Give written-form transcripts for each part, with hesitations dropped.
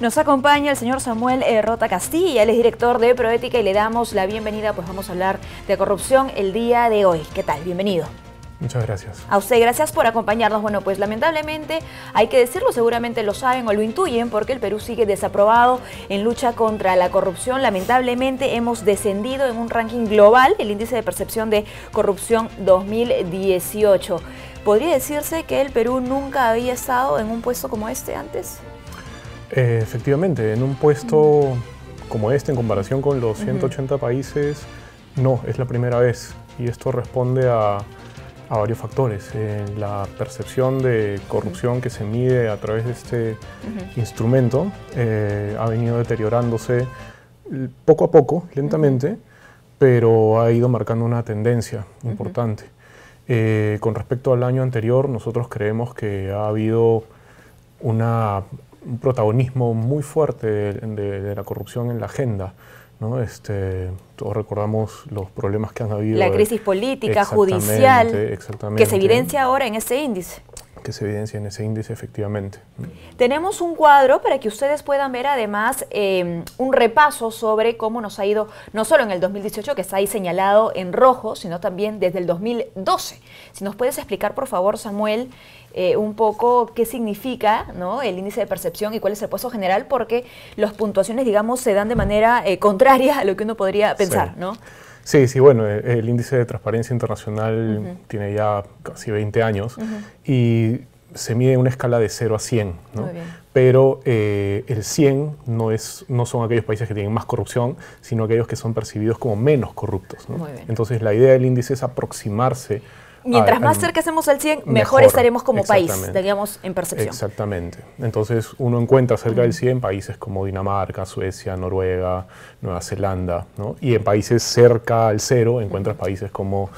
Nos acompaña el señor Samuel Rota Castilla, él es director de Proética y le damos la bienvenida, pues vamos a hablar de corrupción el día de hoy. ¿Qué tal? Bienvenido. Muchas gracias. A usted, gracias por acompañarnos. Bueno, pues lamentablemente, hay que decirlo, seguramente lo saben o lo intuyen, porque el Perú sigue desaprobado en lucha contra la corrupción. Lamentablemente hemos descendido en un ranking global, el índice de percepción de corrupción 2018. ¿Podría decirse que el Perú nunca había estado en un puesto como este antes? Efectivamente, en un puesto como este, en comparación con los 180 países, no, es la primera vez. Y esto responde a varios factores. La percepción de corrupción que se mide a través de este instrumento ha venido deteriorándose poco a poco, lentamente, pero ha ido marcando una tendencia importante. Con respecto al año anterior, nosotros creemos que ha habido un protagonismo muy fuerte de la corrupción en la agenda, ¿no? Todos recordamos los problemas que han habido. La crisis política, judicial, que se evidencia ahora en este índice. Que se evidencia en ese índice, efectivamente. Tenemos un cuadro para que ustedes puedan ver además un repaso sobre cómo nos ha ido, no solo en el 2018, que está ahí señalado en rojo, sino también desde el 2012. Si nos puedes explicar, por favor, Samuel, un poco qué significa, ¿no?, el índice de percepción y cuál es el puesto general, porque las puntuaciones, digamos, se dan de manera contraria a lo que uno podría pensar, ¿no? Sí, bueno, el índice de transparencia internacional tiene ya casi 20 años y se mide en una escala de 0 a 100, ¿no? Muy bien. Pero el 100 no son aquellos países que tienen más corrupción, sino aquellos que son percibidos como menos corruptos, ¿no? Muy bien. Entonces la idea del índice es aproximarse. Mientras más cerca estemos al 100, mejor estaremos como país, digamos, en percepción. Exactamente. Entonces uno encuentra cerca del 100 países como Dinamarca, Suecia, Noruega, Nueva Zelanda, ¿no? Y en países cerca al 0 encuentras países como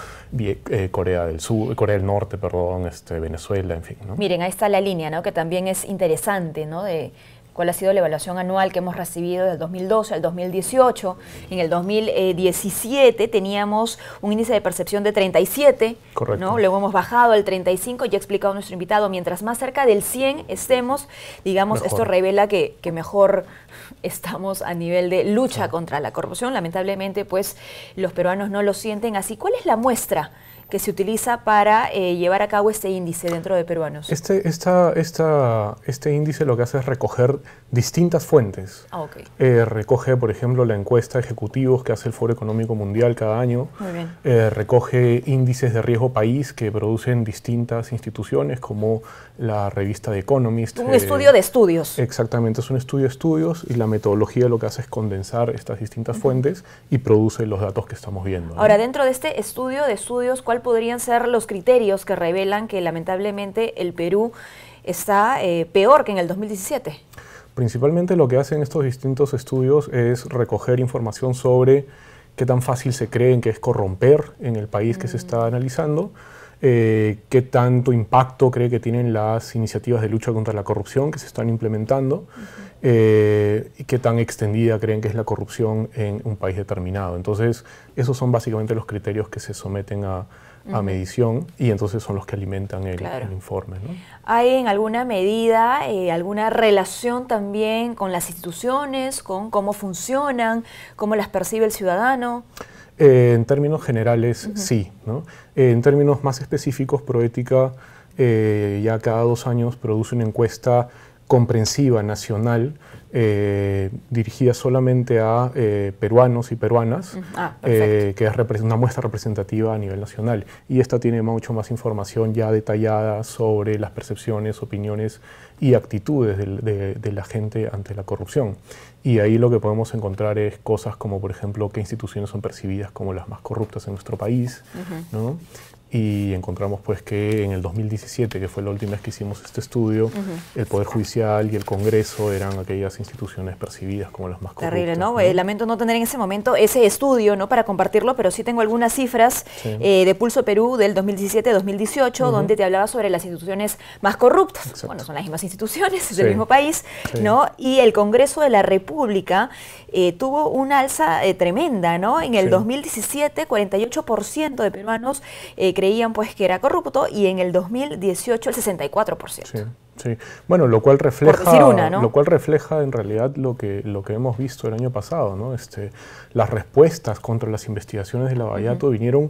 Corea del Norte, perdón, Venezuela, en fin, ¿no? Miren, ahí está la línea, ¿no?, que también es interesante, ¿no?, de cuál ha sido la evaluación anual que hemos recibido del 2012 al 2018. En el 2017 teníamos un índice de percepción de 37, correcto, ¿no? Luego hemos bajado al 35, ya ha explicado nuestro invitado, mientras más cerca del 100 estemos, digamos, mejor. Esto revela que mejor estamos a nivel de lucha contra la corrupción. Lamentablemente, pues, los peruanos no lo sienten así. ¿Cuál es la muestra que se utiliza para llevar a cabo este índice dentro de peruanos? Este índice lo que hace es recoger distintas fuentes. Recoge, por ejemplo, la encuesta de ejecutivos que hace el Foro Económico Mundial cada año. Muy bien. Recoge índices de riesgo país que producen distintas instituciones como la revista The Economist. Un estudio de estudios. Exactamente, es un estudio de estudios y la metodología lo que hace es condensar estas distintas fuentes y produce los datos que estamos viendo, ¿no? Ahora, dentro de este estudio de estudios, ¿cuál podrían ser los criterios que revelan que lamentablemente el Perú está peor que en el 2017? Principalmente lo que hacen estos distintos estudios es recoger información sobre qué tan fácil se creen que es corromper en el país que se está analizando, qué tanto impacto cree que tienen las iniciativas de lucha contra la corrupción que se están implementando, y qué tan extendida creen que es la corrupción en un país determinado. Entonces, esos son básicamente los criterios que se someten a medición y entonces son los que alimentan el informe, ¿no? ¿Hay en alguna medida alguna relación también con las instituciones, con cómo funcionan, cómo las percibe el ciudadano? En términos generales, sí, ¿no? En términos más específicos, Proética ya cada 2 años produce una encuesta comprensiva nacional dirigida solamente a peruanos y peruanas, que es una muestra representativa a nivel nacional. Y esta tiene mucho más información ya detallada sobre las percepciones, opiniones y actitudes de la gente ante la corrupción. Y ahí lo que podemos encontrar es cosas como, por ejemplo, qué instituciones son percibidas como las más corruptas en nuestro país, ¿no? Y encontramos pues que en el 2017, que fue la última vez que hicimos este estudio, el Poder Judicial y el Congreso eran aquellas instituciones percibidas como las más corruptas. Terrible, ¿no? Lamento no tener en ese momento ese estudio, ¿no?, para compartirlo, pero sí tengo algunas cifras de Pulso Perú del 2017-2018, donde te hablaba sobre las instituciones más corruptas. Exacto. Bueno, son las mismas instituciones, es el mismo país, ¿no? Y el Congreso de la República tuvo una alza tremenda, ¿no? En el 2017, 48% de peruanos creían pues que era corrupto, y en el 2018 el 64%. Sí, bueno, lo cual refleja, por decir una, ¿no? Lo cual refleja en realidad lo que hemos visto el año pasado, ¿no? Las respuestas contra las investigaciones de Lavallato vinieron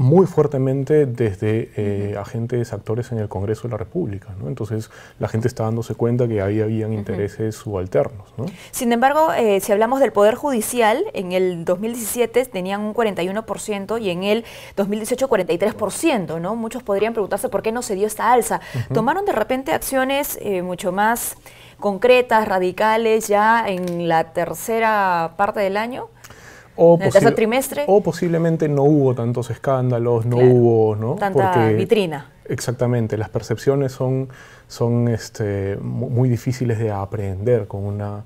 muy fuertemente desde agentes, actores en el Congreso de la República, ¿no? Entonces la gente está dándose cuenta que ahí habían intereses subalternos, ¿no? Sin embargo, si hablamos del Poder Judicial, en el 2017 tenían un 41% y en el 2018 43%, ¿no? Muchos podrían preguntarse por qué no se dio esta alza. ¿Tomaron de repente acciones mucho más concretas, radicales, ya en la tercera parte del año? ¿En el tercer trimestre? O posiblemente no hubo tantos escándalos, no hubo, ¿no? Tanta vitrina. Exactamente, las percepciones son muy difíciles de aprehender con una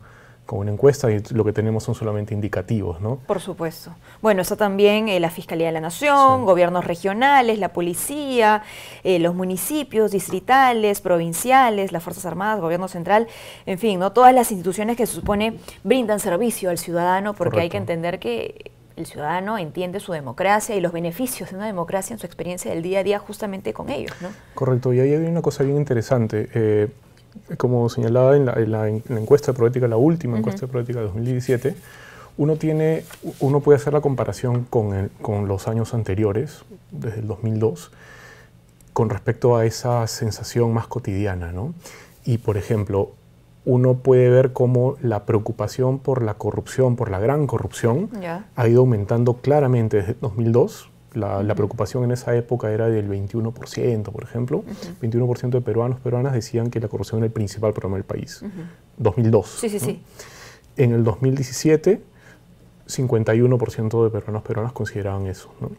encuesta y lo que tenemos son solamente indicativos, ¿no? Por supuesto. Bueno, está también la Fiscalía de la Nación, gobiernos regionales, la policía, los municipios, distritales, provinciales, las Fuerzas Armadas, gobierno central, en fin, ¿no? Todas las instituciones que se supone brindan servicio al ciudadano, porque hay que entender que el ciudadano entiende su democracia y los beneficios de una democracia en su experiencia del día a día justamente con ellos, ¿no? Correcto, y ahí hay una cosa bien interesante. Como señalaba en la encuesta de Proética, la última encuesta de Proética de 2017, uno puede hacer la comparación con los años anteriores, desde el 2002, con respecto a esa sensación más cotidiana, ¿no? Y, por ejemplo, uno puede ver cómo la preocupación por la corrupción, por la gran corrupción, ha ido aumentando claramente desde 2002. La preocupación en esa época era del 21%, por ejemplo. 21% de peruanas decían que la corrupción era el principal problema del país. 2002. Sí, sí, ¿no? sí. En el 2017, 51% de peruanas consideraban eso, ¿no?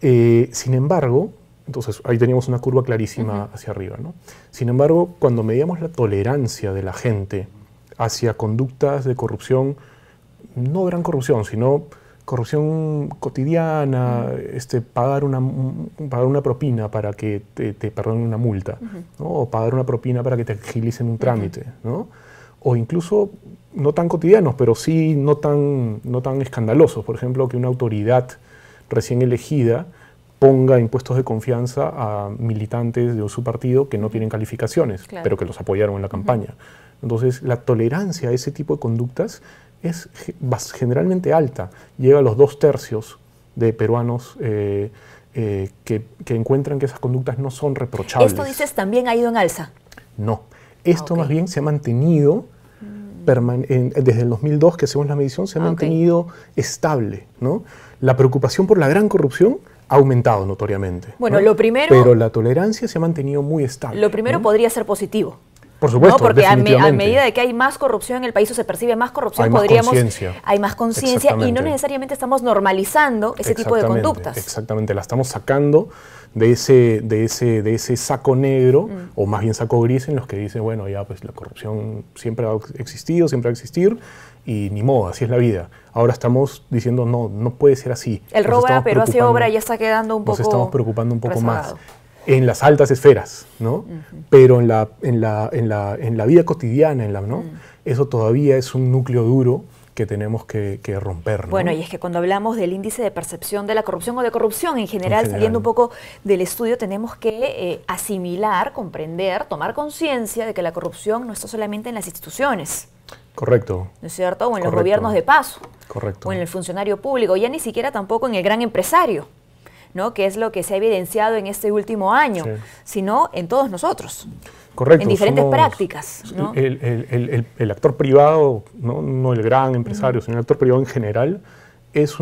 Sin embargo, entonces ahí teníamos una curva clarísima hacia arriba, ¿no? Sin embargo, cuando medíamos la tolerancia de la gente hacia conductas de corrupción, no gran corrupción, sino corrupción cotidiana, pagar una propina para que te perdonen una multa, ¿no? O pagar una propina para que te agilicen un trámite, ¿no? O incluso no tan cotidianos, pero sí no tan escandalosos. Por ejemplo, que una autoridad recién elegida ponga impuestos de confianza a militantes de su partido que no tienen calificaciones, pero que los apoyaron en la campaña. Entonces, la tolerancia a ese tipo de conductas es generalmente alta, llega a los 2/3 de peruanos que encuentran que esas conductas no son reprochables. ¿Esto, dices, también ha ido en alza? No, esto más bien se ha mantenido desde el 2002, que según la medición se ha mantenido estable, ¿no? La preocupación por la gran corrupción ha aumentado notoriamente. Bueno, ¿no? lo primero... Pero la tolerancia se ha mantenido muy estable. Lo primero, ¿no?, podría ser positivo. Por supuesto, ¿no? Porque a definitivamente. medida de que hay más corrupción en el país o se percibe más corrupción, hay más conciencia y no necesariamente estamos normalizando ese tipo de conductas. Exactamente, la estamos sacando de ese saco negro, o más bien saco gris, en los que dicen, bueno, ya pues la corrupción siempre ha existido, siempre va a existir, y ni modo, así es la vida. Ahora estamos diciendo, no puede ser así. El roba pero hace obra ya está quedando un poco Nos estamos preocupando un poco rezagado. más. En las altas esferas, ¿no? Pero en la vida cotidiana, ¿no? Eso todavía es un núcleo duro que tenemos que romper, ¿no? Bueno, y es que cuando hablamos del índice de percepción de la corrupción o de corrupción en general, saliendo un poco del estudio, tenemos que asimilar, comprender, tomar conciencia de que la corrupción no está solamente en las instituciones. Correcto. ¿No es cierto? O en los gobiernos de paso. Correcto. O en el funcionario público, ya ni siquiera tampoco en el gran empresario, ¿no? Que es lo que se ha evidenciado en este último año, sino en todos nosotros. Correcto. En diferentes prácticas, ¿no? El actor privado, no el gran empresario, sino el actor privado en general, es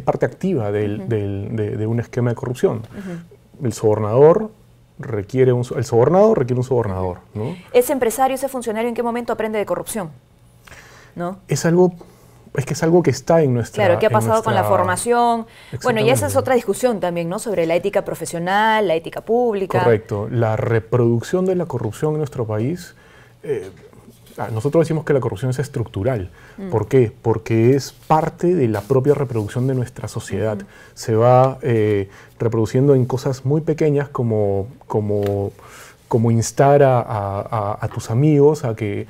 parte activa de un esquema de corrupción. El sobornador requiere un sobornador, ¿no? Ese empresario, ese funcionario, ¿en qué momento aprende de corrupción? ¿No? Es que es algo que está en nuestra... Claro, ¿qué ha pasado con la formación? Bueno, y esa es otra discusión también, ¿no? Sobre la ética profesional, la ética pública. Correcto. La reproducción de la corrupción en nuestro país, nosotros decimos que la corrupción es estructural. ¿Por qué? Porque es parte de la propia reproducción de nuestra sociedad. Se va reproduciendo en cosas muy pequeñas como instar a tus amigos a que...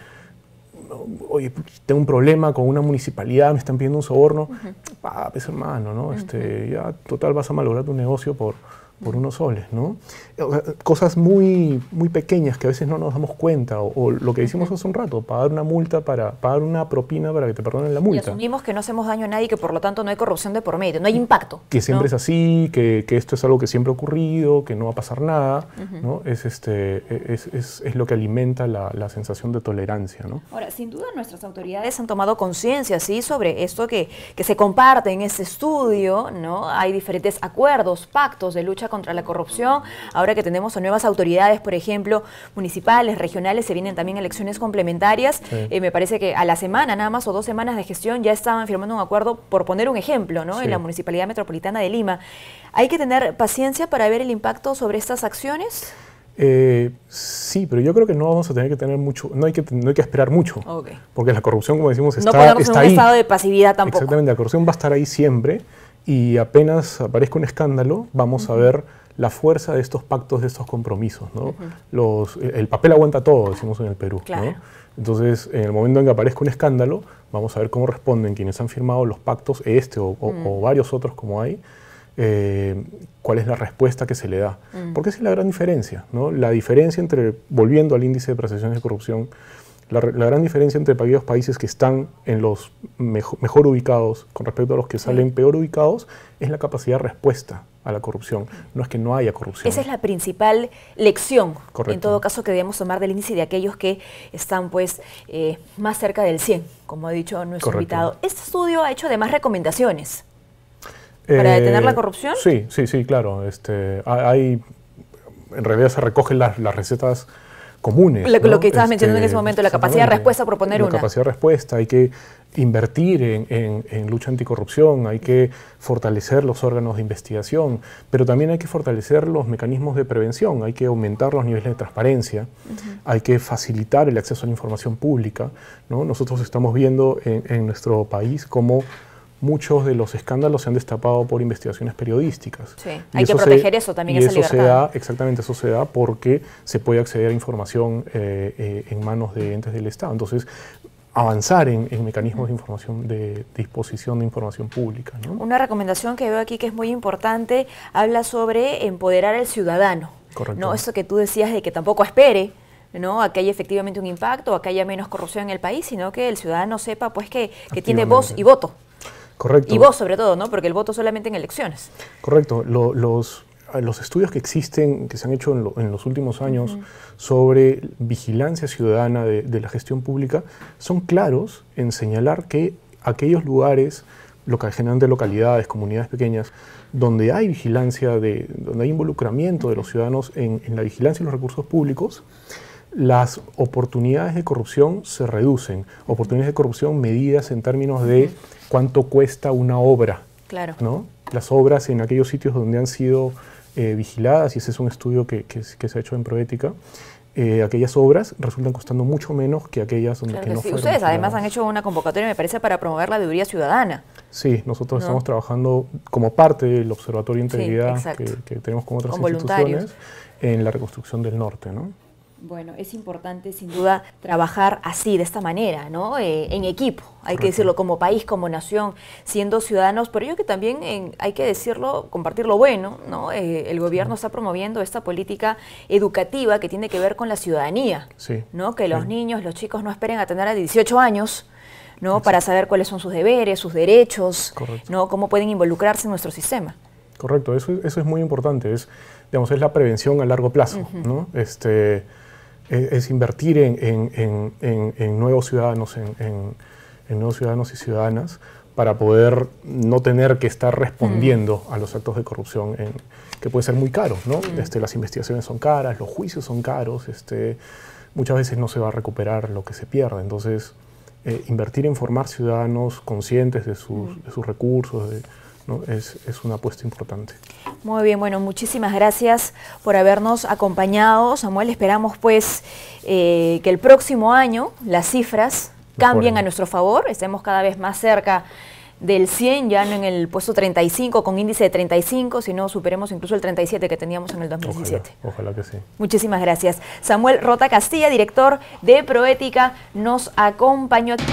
Oye, tengo un problema con una municipalidad, me están pidiendo un soborno. Pues hermano, ¿no? Ya total vas a malograr tu negocio por unos soles, ¿no? Cosas muy pequeñas que a veces no nos damos cuenta, o lo que decimos hace un rato, pagar una multa, pagar una propina para que te perdonen la multa. Y asumimos que no hacemos daño a nadie y que por lo tanto no hay corrupción de por medio, no hay impacto. Que siempre ¿no? es así, que esto es algo que siempre ha ocurrido, que no va a pasar nada, ¿no? Es lo que alimenta la sensación de tolerancia, ¿no? Ahora, sin duda nuestras autoridades han tomado conciencia, ¿sí?, sobre esto que se comparte en este estudio, ¿no? Hay diferentes acuerdos, pactos de lucha contra la corrupción. Ahora que tenemos a nuevas autoridades, por ejemplo, municipales, regionales, se vienen también elecciones complementarias. Sí. Me parece que a la semana, nada más, o 2 semanas de gestión, ya estaban firmando un acuerdo, por poner un ejemplo, ¿no? Sí. En la Municipalidad Metropolitana de Lima. ¿Hay que tener paciencia para ver el impacto sobre estas acciones? Sí, pero yo creo que no vamos a tener que tener mucho, no hay que esperar mucho, okay. Porque la corrupción, como decimos, está ahí. No podemos en un ahí. Estado de pasividad tampoco. Exactamente, la corrupción va a estar ahí siempre, y apenas aparezca un escándalo, vamos a ver la fuerza de estos pactos, de estos compromisos, ¿no? El papel aguanta todo, decimos en el Perú, claro. ¿no? Entonces, en el momento en que aparezca un escándalo, vamos a ver cómo responden quienes han firmado los pactos, o varios otros como hay, cuál es la respuesta que se le da. Porque esa es la gran diferencia, ¿no? La diferencia entre, volviendo al índice de percepciones de corrupción, la gran diferencia entre aquellos países que están en los mejor ubicados con respecto a los que salen peor ubicados es la capacidad de respuesta a la corrupción. No es que no haya corrupción. Esa es la principal lección, correcto, en todo caso, que debemos tomar del índice de aquellos que están pues más cerca del 100, como ha dicho nuestro correcto, invitado. Este estudio ha hecho además recomendaciones para detener la corrupción. Sí, claro. En realidad se recogen las recetas comunes. Lo que estabas mencionando en ese momento, la capacidad de respuesta, por poner una. La capacidad de respuesta, hay que invertir en lucha anticorrupción, hay que fortalecer los órganos de investigación, pero también hay que fortalecer los mecanismos de prevención, hay que aumentar los niveles de transparencia, hay que facilitar el acceso a la información pública, ¿no? Nosotros estamos viendo en nuestro país cómo muchos de los escándalos se han destapado por investigaciones periodísticas. Sí, hay que proteger eso también, esa libertad. Exactamente, eso se da porque se puede acceder a información en manos de entes del Estado. Entonces, avanzar en mecanismos de información, de disposición de información pública, ¿no? Una recomendación que veo aquí que es muy importante, habla sobre empoderar al ciudadano. Correcto. ¿No? Esto que tú decías de que tampoco espere, ¿no?, a que haya efectivamente un impacto, a que haya menos corrupción en el país, sino que el ciudadano sepa pues que tiene voz y voto. Correcto. Y voz sobre todo, ¿no? Porque el voto solamente en elecciones. Correcto. Los estudios que existen, que se han hecho en los últimos años sobre vigilancia ciudadana de la gestión pública, son claros en señalar que aquellos lugares, generalmente localidades, comunidades pequeñas, donde hay vigilancia, donde hay involucramiento de los ciudadanos en la vigilancia de los recursos públicos, las oportunidades de corrupción se reducen. Oportunidades de corrupción medidas en términos de cuánto cuesta una obra. Claro. ¿No? Las obras en aquellos sitios donde han sido vigiladas, y ese es un estudio que se ha hecho en Proética, aquellas obras resultan costando mucho menos que aquellas donde claro que no sí. fueron Ustedes vigiladas. además han hecho una convocatoria, me parece, para promover la deudía ciudadana. Sí, nosotros estamos trabajando como parte del Observatorio de Integridad que tenemos con otras instituciones en la reconstrucción del norte, ¿no? Bueno, es importante sin duda trabajar así, de esta manera, ¿no? En equipo, hay que decirlo, como país, como nación, siendo ciudadanos, pero yo que también hay que decirlo, compartir lo bueno, ¿no? El gobierno está promoviendo esta política educativa que tiene que ver con la ciudadanía, ¿no? Que los niños, los chicos no esperen a tener a 18 años, ¿no? Para saber cuáles son sus deberes, sus derechos, ¿no? Cómo pueden involucrarse en nuestro sistema. Correcto, eso es muy importante, es la prevención a largo plazo, ¿no? Es invertir en nuevos ciudadanos, en nuevos ciudadanos y ciudadanas, para poder no tener que estar respondiendo a los actos de corrupción, que puede ser muy caro, ¿no? Las investigaciones son caras, los juicios son caros, muchas veces no se va a recuperar lo que se pierde. Entonces, invertir en formar ciudadanos conscientes de sus recursos, ¿no? Es una apuesta importante. Muy bien, bueno, muchísimas gracias por habernos acompañado, Samuel. Esperamos pues que el próximo año las cifras cambien a nuestro favor, estemos cada vez más cerca del 100, ya no en el puesto 35 con índice de 35, sino superemos incluso el 37 que teníamos en el 2017. Ojalá que sí. Muchísimas gracias. Samuel Rota Castilla, director de Proética, nos acompañó aquí.